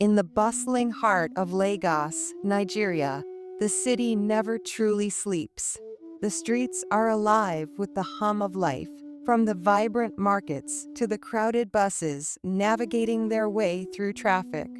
In the bustling heart of Lagos, Nigeria, the city never truly sleeps. The streets are alive with the hum of life, from the vibrant markets to the crowded buses navigating their way through traffic.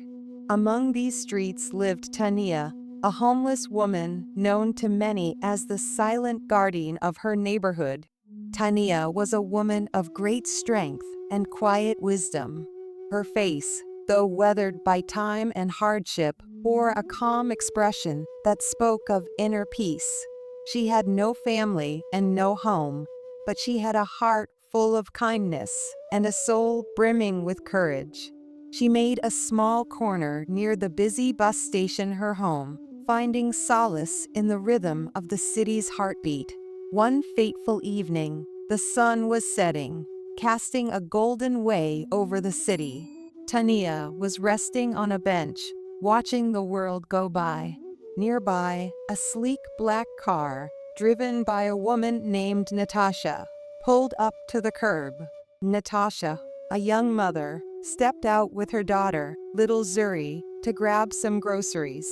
Among these streets lived Taniya, a homeless woman known to many as the silent guardian of her neighborhood. Taniya was a woman of great strength and quiet wisdom. Her face, though weathered by time and hardship, bore a calm expression that spoke of inner peace. She had no family and no home, but she had a heart full of kindness and a soul brimming with courage. She made a small corner near the busy bus station her home, finding solace in the rhythm of the city's heartbeat. One fateful evening, the sun was setting, casting a golden way over the city. Taniya was resting on a bench, watching the world go by. Nearby, a sleek black car, driven by a woman named Natasha, pulled up to the curb. Natasha, a young mother, stepped out with her daughter, little Zuri, to grab some groceries.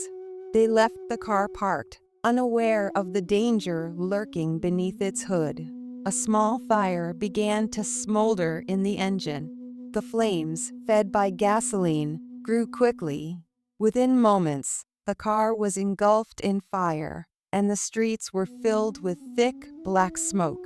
They left the car parked, unaware of the danger lurking beneath its hood. A small fire began to smolder in the engine. The flames, fed by gasoline, grew quickly. Within moments, the car was engulfed in fire, and the streets were filled with thick, black smoke.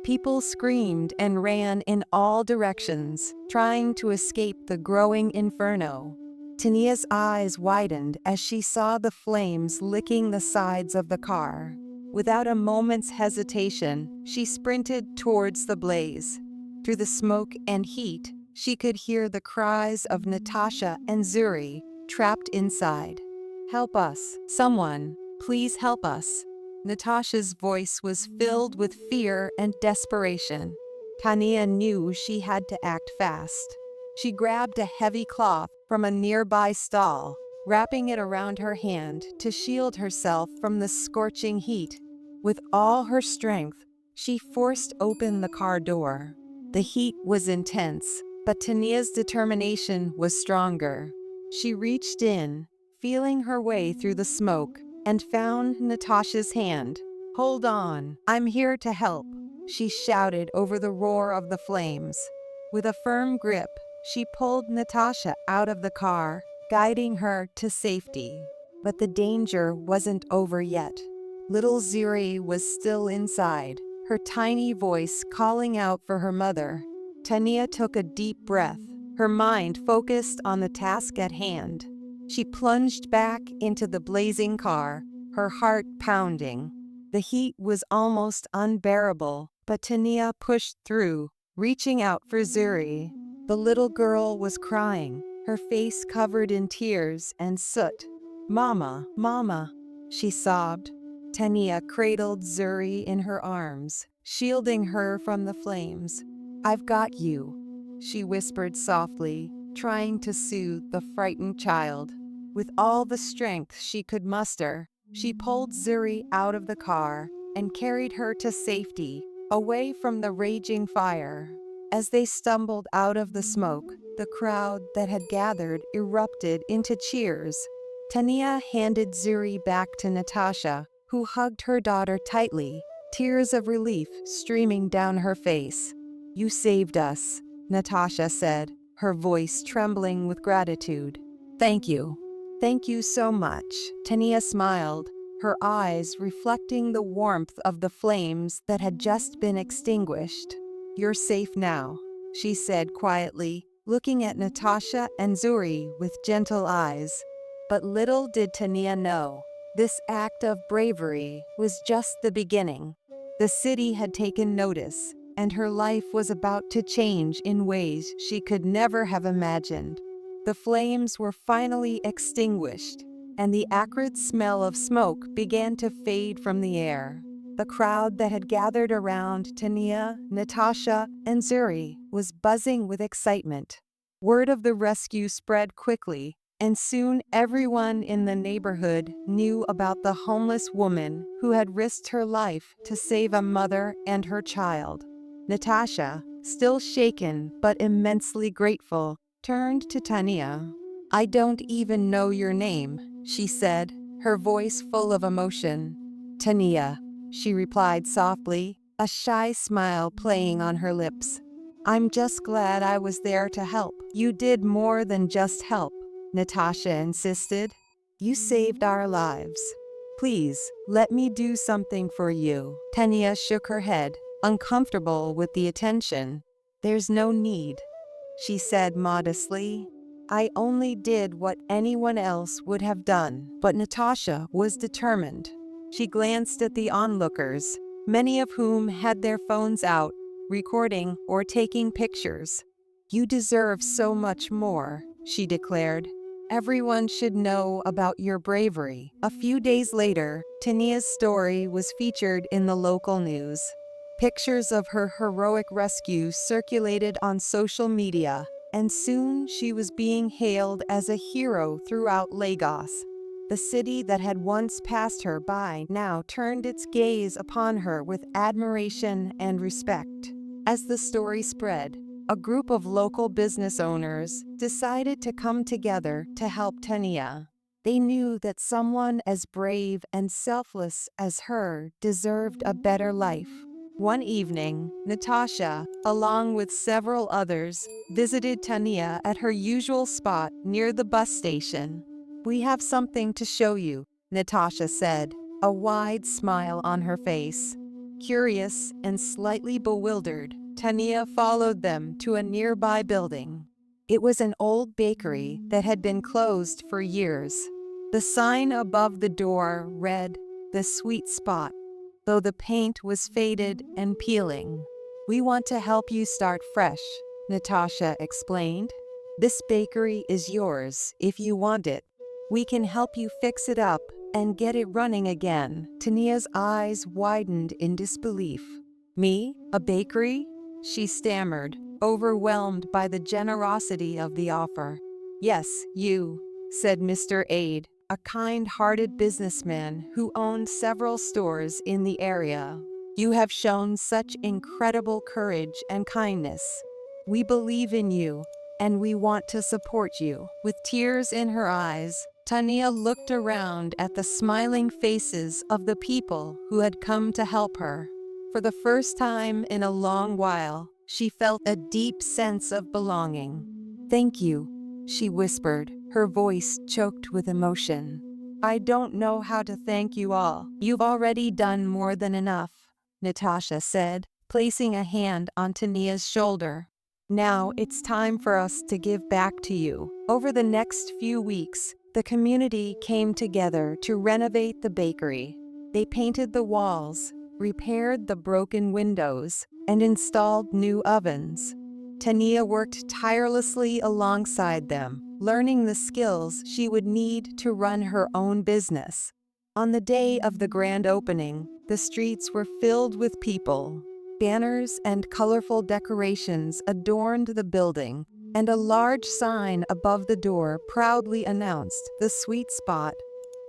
People screamed and ran in all directions, trying to escape the growing inferno. Taniya's eyes widened as she saw the flames licking the sides of the car. Without a moment's hesitation, she sprinted towards the blaze. Through the smoke and heat, she could hear the cries of Natasha and Zuri, trapped inside. "Help us, someone, please help us." Natasha's voice was filled with fear and desperation. Taniya knew she had to act fast. She grabbed a heavy cloth from a nearby stall, wrapping it around her hand to shield herself from the scorching heat. With all her strength, she forced open the car door. The heat was intense, but Taniya's determination was stronger. She reached in, feeling her way through the smoke, and found Natasha's hand. "Hold on, I'm here to help," she shouted over the roar of the flames. With a firm grip, she pulled Natasha out of the car, guiding her to safety. But the danger wasn't over yet. Little Zuri was still inside, her tiny voice calling out for her mother. Taniya took a deep breath, her mind focused on the task at hand. She plunged back into the blazing car, her heart pounding. The heat was almost unbearable, but Taniya pushed through, reaching out for Zuri. The little girl was crying, her face covered in tears and soot. "Mama, Mama," she sobbed. Taniya cradled Zuri in her arms, shielding her from the flames. "I've got you," she whispered softly, trying to soothe the frightened child. With all the strength she could muster, she pulled Zuri out of the car and carried her to safety, away from the raging fire. As they stumbled out of the smoke, the crowd that had gathered erupted into cheers. Taniya handed Zuri back to Natasha, who hugged her daughter tightly, tears of relief streaming down her face. "You saved us," Natasha said, her voice trembling with gratitude. "Thank you. Thank you so much." Taniya smiled, her eyes reflecting the warmth of the flames that had just been extinguished. "You're safe now," she said quietly, looking at Natasha and Zuri with gentle eyes. But little did Taniya know, this act of bravery was just the beginning. The city had taken notice, and her life was about to change in ways she could never have imagined. The flames were finally extinguished, and the acrid smell of smoke began to fade from the air. The crowd that had gathered around Taniya, Natasha, and Zuri was buzzing with excitement. Word of the rescue spread quickly, and soon everyone in the neighborhood knew about the homeless woman who had risked her life to save a mother and her child. Natasha, still shaken but immensely grateful, turned to Taniya. I don't even know your name, she said, her voice full of emotion. Taniya, she replied softly, a shy smile playing on her lips. I'm just glad I was there to help. You did more than just help, Natasha insisted. You saved our lives. Please, let me do something for you. Taniya shook her head, uncomfortable with the attention. There's no need, she said modestly. I only did what anyone else would have done. But Natasha was determined. She glanced at the onlookers, many of whom had their phones out, recording or taking pictures. You deserve so much more, she declared. Everyone should know about your bravery. A few days later, Taniya's story was featured in the local news. Pictures of her heroic rescue circulated on social media, and soon she was being hailed as a hero throughout Lagos. The city that had once passed her by now turned its gaze upon her with admiration and respect. As the story spread, a group of local business owners decided to come together to help Taniya. They knew that someone as brave and selfless as her deserved a better life. One evening, Natasha, along with several others, visited Taniya at her usual spot near the bus station. We have something to show you, Natasha said, a wide smile on her face. Curious and slightly bewildered, Taniya followed them to a nearby building. It was an old bakery that had been closed for years. The sign above the door read, "The Sweet Spot," though the paint was faded and peeling. We want to help you start fresh, Natasha explained. This bakery is yours if you want it. We can help you fix it up and get it running again. Taniya's eyes widened in disbelief. Me? A bakery? She stammered, overwhelmed by the generosity of the offer. Yes, you, said Mr. Aide, a kind-hearted businessman who owned several stores in the area. You have shown such incredible courage and kindness. We believe in you, and we want to support you. With tears in her eyes, Taniya looked around at the smiling faces of the people who had come to help her. For the first time in a long while, she felt a deep sense of belonging. Thank you, she whispered, her voice choked with emotion. I don't know how to thank you all. You've already done more than enough, Natasha said, placing a hand on Taniya's shoulder. Now it's time for us to give back to you. Over the next few weeks, the community came together to renovate the bakery. They painted the walls, repaired the broken windows, and installed new ovens. Taniya worked tirelessly alongside them, learning the skills she would need to run her own business. On the day of the grand opening, the streets were filled with people. Banners and colorful decorations adorned the building, and a large sign above the door proudly announced "The Sweet Spot,"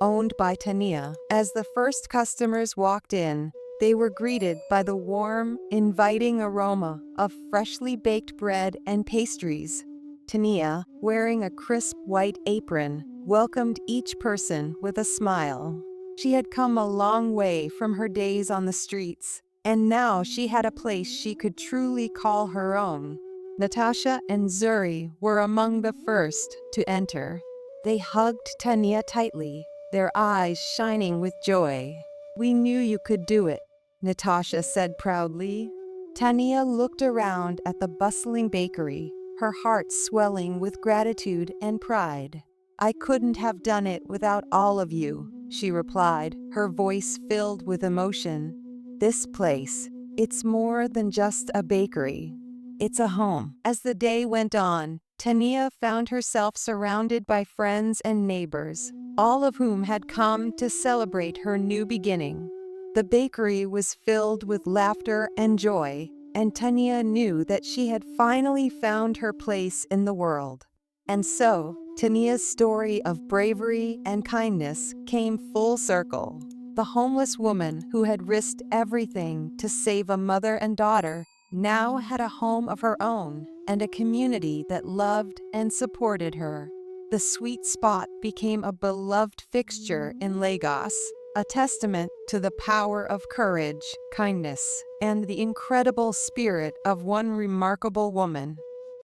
owned by Taniya. As the first customers walked in, they were greeted by the warm, inviting aroma of freshly baked bread and pastries. Taniya, wearing a crisp white apron, welcomed each person with a smile. She had come a long way from her days on the streets, and now she had a place she could truly call her own. Natasha and Zuri were among the first to enter. They hugged Taniya tightly, their eyes shining with joy. We knew you could do it, Natasha said proudly. Taniya looked around at the bustling bakery, her heart swelling with gratitude and pride. I couldn't have done it without all of you, she replied, her voice filled with emotion. This place, it's more than just a bakery. It's a home. As the day went on, Taniya found herself surrounded by friends and neighbors, all of whom had come to celebrate her new beginning. The bakery was filled with laughter and joy, and Taniya knew that she had finally found her place in the world. And so, Taniya's story of bravery and kindness came full circle. The homeless woman who had risked everything to save a mother and daughter now had a home of her own and a community that loved and supported her. The sweet spot became a beloved fixture in Lagos, a testament to the power of courage, kindness, and the incredible spirit of one remarkable woman.